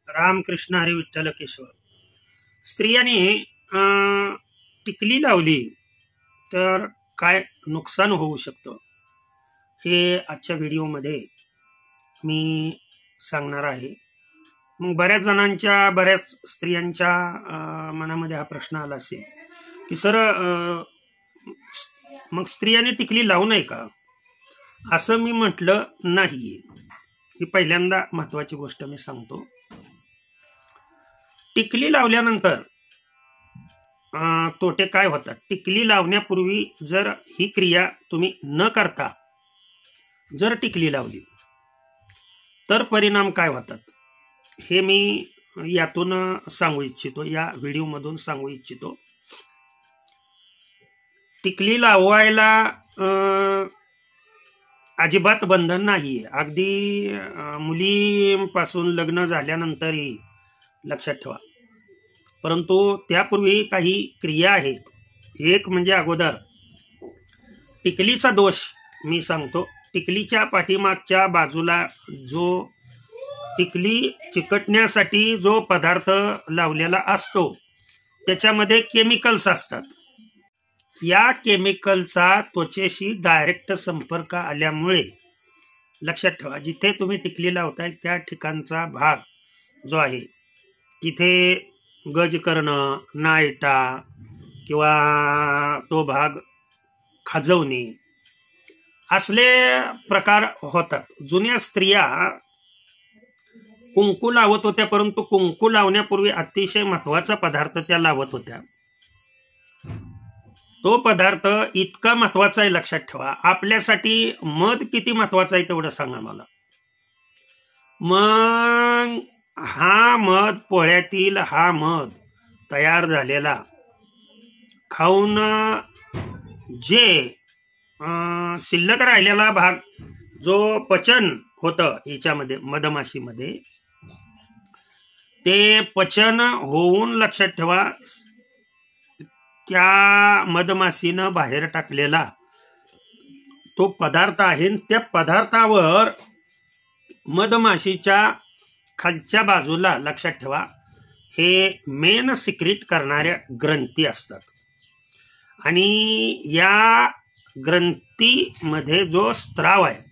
रामकृष्ण हरी विठ्ठल केशव. स्त्रियांनी टिकली लावली तर काय नुकसान होऊ शकतं हे आजच्या व्हिडिओमध्ये मी सांगणार आहे. मग बऱ्याच स्त्रियांच्या मनामध्ये हा प्रश्न आला असेल की सर मग स्त्रियांनी टिकली लावू नये का? असं मी म्हटलं नाही. ही पहिल्यांदा महत्वाची गोष्ट मी सांगतो. टिकली लावल्यानंतर तोटे काय होतात? टिकली लावण्यापूर्वी जर ही क्रिया तुम्ही न करता जर टिकली लावली तर परिणाम काय होतात हे मी यातून सांगू इच्छितो, या व्हिडिओमधून सांगू इच्छितो. टिकली लावायला अजिबात बंधन नाही. अगदी मुलीपासून लग्न झाल्यानंतरही लक्षात ठेवा. परंतु त्यापूर्वी काही क्रिया आहेत. एक म्हणजे अगोदर टिकलीचा दोष मी सांगतो. टिकलीच्या पाठीमागच्या बाजूला जो टिकली चिकटण्यासाठी जो पदार्थ लावलेला असतो त्याच्यामध्ये केमिकल्स असतात. या केमिकलचा त्वचेशी डायरेक्ट संपर्क आल्यामुळे लक्षात ठेवा, जिथे तुम्ही टिकली लावताय त्या ठिकाणचा भाग जो आहे तिथे गज करणं, नायटा किंवा तो भाग खाजवणे असले प्रकार होतात. जुन्या स्त्रिया कुंकू लावत होत्या, परंतु कुंकू लावण्यापूर्वी अतिशय महत्वाचा पदार्थ त्या लावत होत्या. तो पदार्थ इतका महत्वाचा आहे, लक्षात ठेवा. आपल्यासाठी मध किती महत्वाचा आहे तेवढं सांगा मला. मग हा मध, पोळ्यातील हा मध तयार झालेला खाऊन जे शिल्लक राहिलेला भाग जो पचन होतं याच्यामध्ये मधमाशीमध्ये, ते पचन होऊन लक्षात ठेवा त्या मधमाशीनं बाहेर टाकलेला तो पदार्थ आहे. त्या पदार्थावर मधमाशीच्या खालच्या बाजूला लक्षात ठेवा हे मेन सिक्रीट करणाऱ्या ग्रंथी असतात. आणि या ग्रंथीमध्ये जो स्त्राव आहे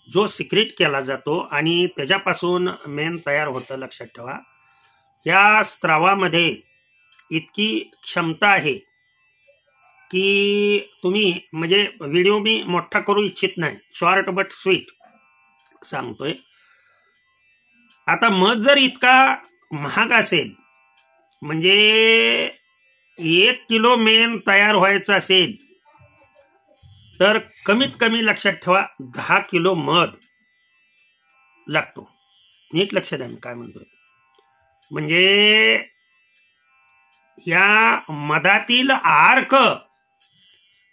जो सिक्रीट केला जातो आणि त्याच्यापासून मेन तयार होतं, लक्षात ठेवा. या स्त्रावामध्ये इतकी क्षमता आहे की तुम्ही, म्हणजे व्हिडिओ मी मोठा करू इच्छित नाही, शॉर्ट बट स्वीट सांगतोय. आता मध जर इतका महाग असेल, म्हणजे 1 किलो मेण तयार व्हायचा असेल तर कमीत कमी लक्षात ठेवा 10 किलो मध लागतो. नीट लक्षात द्या मी काय म्हणतोय. म्हणजे या मधातील अर्क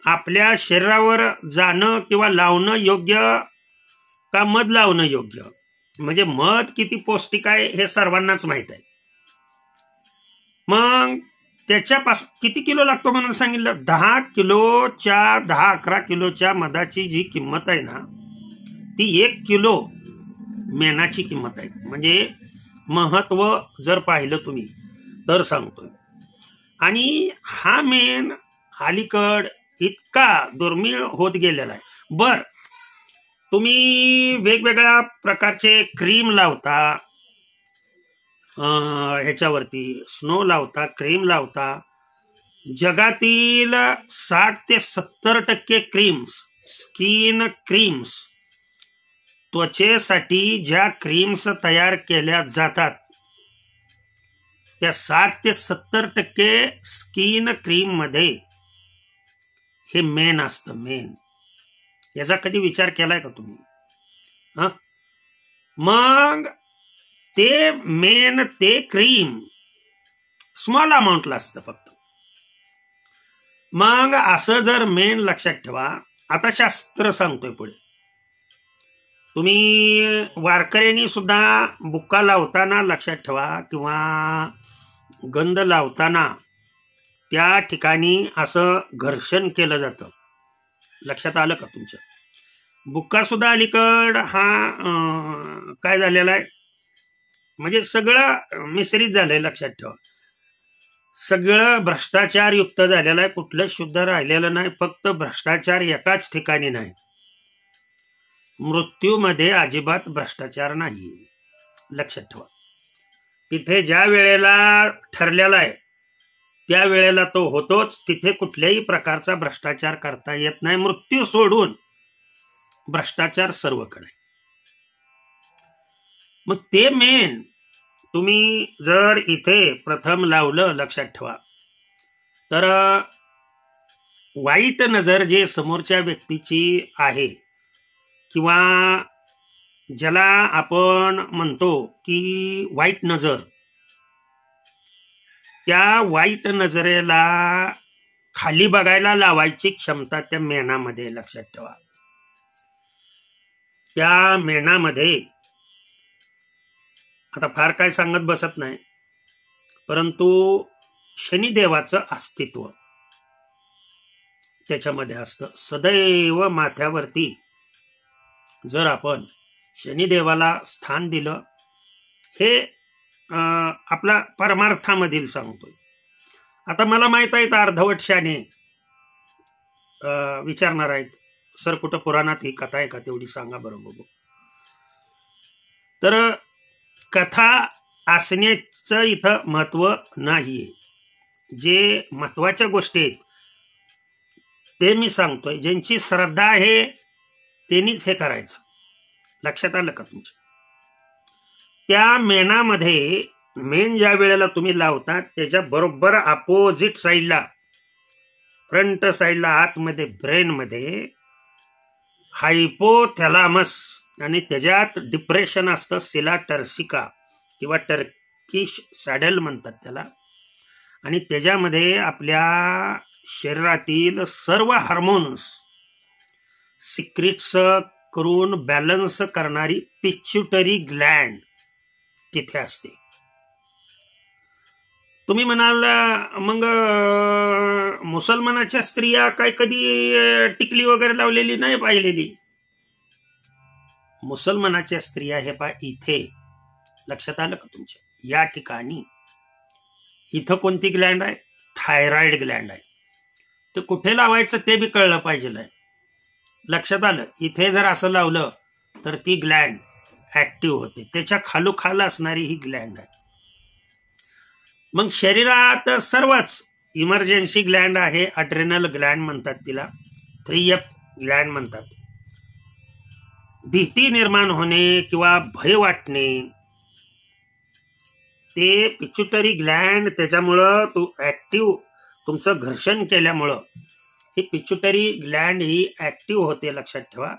आपल्या शरीरावर जाणं किंवा लावणं योग्य का मध लावणं योग्य, म्हणजे मध किती पौष्टिक आहे हे सर्वांनाच माहित आहे. मग त्याच्यापासून किती किलो लागतो म्हणून सांगितलं. 10 किलोच्या 10-11 किलोच्या मधाची जी किंमत आहे ना ती 1 किलो मेणाची किंमत आहे. म्हणजे महत्व जर पाहिलं तुम्ही तर सांगतोय. आणि हा मेण अलीकड इतका दुर्मिळ होत गेलेला आहे. बर, तुम्ही वेगवेगळ्या प्रकारचे क्रीम लावता, ह्याच्यावरती स्नो लावता, क्रीम लावता. जगातील 60 ते 70% क्रीम्स, स्किन क्रीम्स, त्वचेसाठी ज्या क्रीम्स तयार केल्या जातात त्या 60 ते 70% स्किन क्रीम मध्ये हे मेण असतं. मेण याचा कधी विचार केलाय का तुम्ही? मग ते मेण, ते क्रीम स्मॉल अमाऊंटला असतं फक्त. मग असं जर मेण, लक्षात ठेवा. आता शास्त्र सांगतोय पुढे. तुम्ही वारकऱ्यांनी सुद्धा बुक्का लावताना लक्षात ठेवा किंवा गंध लावताना त्या ठिकाणी असं घर्षण केलं जातं. लक्षात आलं का तुमच्या? बुक्का सुद्धा अलीकड हा काय झालेला आहे, म्हणजे सगळं मिश्रित झालंय, लक्षात ठेवा. सगळं भ्रष्टाचार युक्त झालेलं आहे, कुठलं शुद्ध राहिलेलं नाही. फक्त भ्रष्टाचार एकाच ठिकाणी नाही, मृत्यूमध्ये अजिबात भ्रष्टाचार नाही, लक्षात ठेवा. तिथे ज्या वेळेला ठरलेला आहे त्या वेळेला तो होतोच. तिथे कुठल्याही प्रकारचा भ्रष्टाचार करता येत नाही. मृत्यू सोडून भ्रष्टाचार सर्वकडे. मग ते मेन तुम्ही जर इथे प्रथम लावलं, लक्षात ठेवा, तर वाईट नजर जे समोरच्या व्यक्तीची आहे, किंवा ज्याला आपण म्हणतो की वाईट नजर, त्या वाईट नजरेला खाली बघायला लावायची क्षमता त्या मेणामध्ये, लक्षात ठेवा. त्या मेणामध्ये आता फार काय सांगत बसत नाही, परंतु शनिदेवाचं अस्तित्व त्याच्यामध्ये असतं. सदैव माथ्यावरती जर आपण शनिदेवाला स्थान दिलं, हे आपला परमार्थामधील सांगतोय. आता मला माहित आहे अर्धवट शाने विचारणार आहेत, सर कुठं पुराणात ही कथा आहे का, तेवढी सांगा बरं बघू. तर कथा असण्याचं इथं महत्व नाहीये. जे महत्वाच्या गोष्टी आहेत ते मी सांगतोय. ज्यांची श्रद्धा आहे त्यांनीच हे करायचं, लक्षात आलं का तुमच्या. त्या मेणामध्ये मेन ज्या वेळेला तुम्ही लावता त्याच्या बरोबर अपोजिट साईडला, फ्रंट साईडला आतमध्ये ब्रेन मध्ये हायपोथॅलामस आणि त्याच्यात डिप्रेशन असतं, सिला टर्सिका किंवा टर्किश सॅडल म्हणतात त्याला. आणि त्याच्यामध्ये आपल्या शरीरातील सर्व हार्मोन्स सिक्रेट्स करून बॅलन्स करणारी पिच्युटरी ग्लँड तिथे असते. तुम्ही म्हणाल मग मुसलमानाच्या स्त्रिया काय कधी टिकली वगैरे लावलेली नाही पाहिलेली? मुसलमानाच्या स्त्रिया हे इथे, लक्षात आलं का तुमच्या, या ठिकाणी इथं कोणती ग्लँड आहे? थायरॉइड ग्लँड आहे. ते कुठे लावायचं ते बी कळलं पाहिजे, लक्षात आलं. इथे जर असं लावलं तर ती ग्लँड ऍक्टिव्ह होते. त्याच्या खालोखाल असणारी ही ग्लँड आहे. मग शरीरात सर्वच इमर्जन्सी ग्लँड आहे, अड्रेनल ग्लँड म्हणतात तिला, 3F ग्लँड म्हणतात. भीती निर्माण होणे किंवा भय वाटणे ते पिच्युटरी ग्लँड, त्याच्यामुळं तो ऍक्टिव्ह, तुमचं घर्षण केल्यामुळं ही पिच्युटरी ग्लँड ही ऍक्टिव्ह होते, लक्षात ठेवा.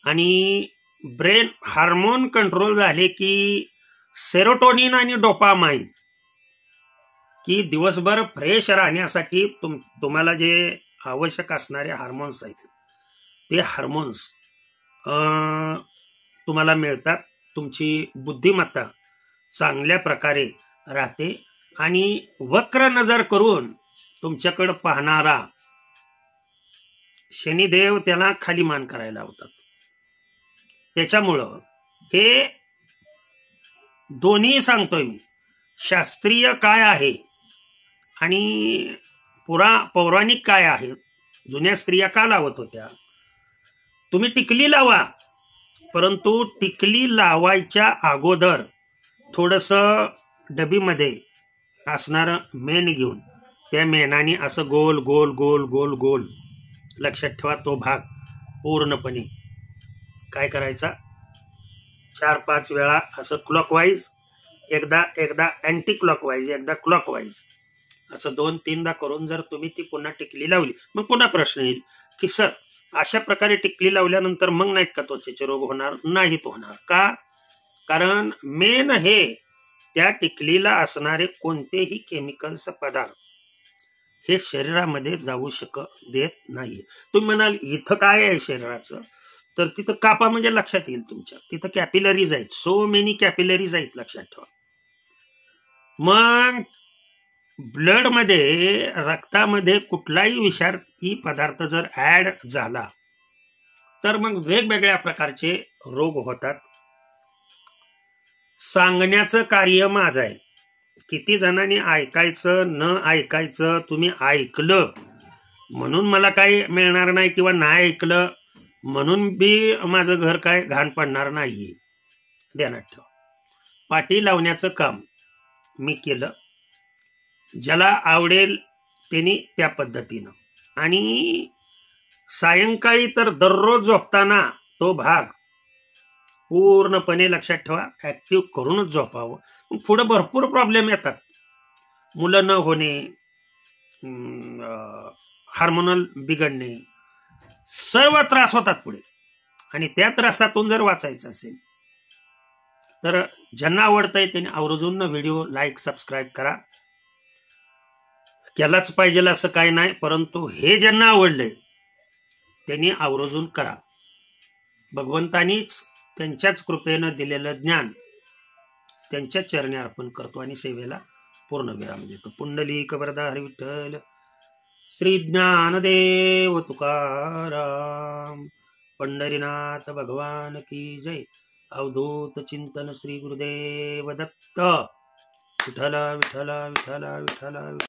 आणि ब्रेन हार्मोन कंट्रोल झाले की सेरोटोनिन आणि डोपामाइन, की दिवसभर फ्रेश राहण्यासाठी तुम्हाला जे आवश्यक असणारे हार्मोन्स आहेत ते हार्मोन्स तुम्हाला मिळतात. तुमची बुद्धिमत्ता चांगल्या प्रकारे राहते. आणि वक्र नजर करून तुमच्याकडे पाहणारा शनिदेव त्याला खाली मान करायला लावतात. त्याच्यामुळं हे दोन्ही सांगतोय मी, शास्त्रीय काय आहे आणि पौराणिक काय आहे. जुन्या स्त्रिया का लावत होत्या? तुम्ही टिकली लावा, परंतु टिकली लावायच्या अगोदर थोडस डबीमध्ये असणारं मेण घेऊन त्या मेणाने असं गोल गोल गोल गोल गोल, लक्षात ठेवा, तो भाग पूर्णपणे काय करायचा, 4-5 वेळा असं क्लॉकवाईज, एकदा अँटी क्लॉकवाईज, एकदा क्लॉकवाईज, असं 2-3दा करून जर तुम्ही ती पुन्हा टिकली लावली, मग पुन्हा प्रश्न येईल की सर अशा प्रकारे टिकली लावल्यानंतर मग नाहीत का त्वचेचे रोग होणार? नाहीत होणार. का? कारण मेन हे त्या टिकलीला असणारे कोणतेही केमिकल्स पदार्थ हे शरीरामध्ये जाऊ देत नाही. तुम्ही म्हणाल इथं काय आहे शरीराचं, तर तिथं कापा म्हणजे लक्षात येईल तुमच्या, तिथं कॅपिलरीज आहेत, सो मेनी कॅपिलरीज आहेत, लक्षात ठेवा. मग ब्लड मध्ये, रक्तामध्ये कुठलाही विषारी पदार्थ जर ऍड झाला तर मग वेगवेगळ्या प्रकारचे रोग होतात. सांगण्याचं कार्य माझं आहे. किती जणांनी ऐकायचं न ऐकायचं, तुम्ही ऐकलं म्हणून मला काही मिळणार नाही किंवा नाही ऐकलं म्हणून बी माझं घर काय घाण पडणार नाही. ध्यानात ठेवा. पाटी लावण्याचं काम मी केलं. ज्याला आवडेल त्यांनी त्या पद्धतीनं. आणि सायंकाळी तर दररोज झोपताना तो भाग पूर्णपणे लक्षात ठेवा, ऍक्टिव्ह करूनच झोपावं. पुढे भरपूर प्रॉब्लेम येतात. मुलं न होणे, हार्मोनल बिघडणे, सर्व त्रास होतात पुढे. आणि त्या त्रासातून जर वाचायचं असेल तर ज्यांना आवडतंय त्यांनी आवर्जून व्हिडिओ लाईक सबस्क्राईब करा. केलाच पाहिजे असं काही नाही, परंतु हे ज्यांना आवडलंय त्यांनी आवर्जून करा. भगवंतानीच त्यांच्याच कृपेनं दिलेलं ज्ञान त्यांच्या चरणी अर्पण करतो आणि सेवेला पूर्ण विराम देतो. पुंडलिक वरदा हरी विठ्ठल. श्री ज्ञानदेव तुकाराम. पंढरीनाथ भगवान की जय. अवधूत चिंतन श्री गुरुदेव दत्त. विठ्ठल विठ्ठल विठ्ठल विठ्ठल.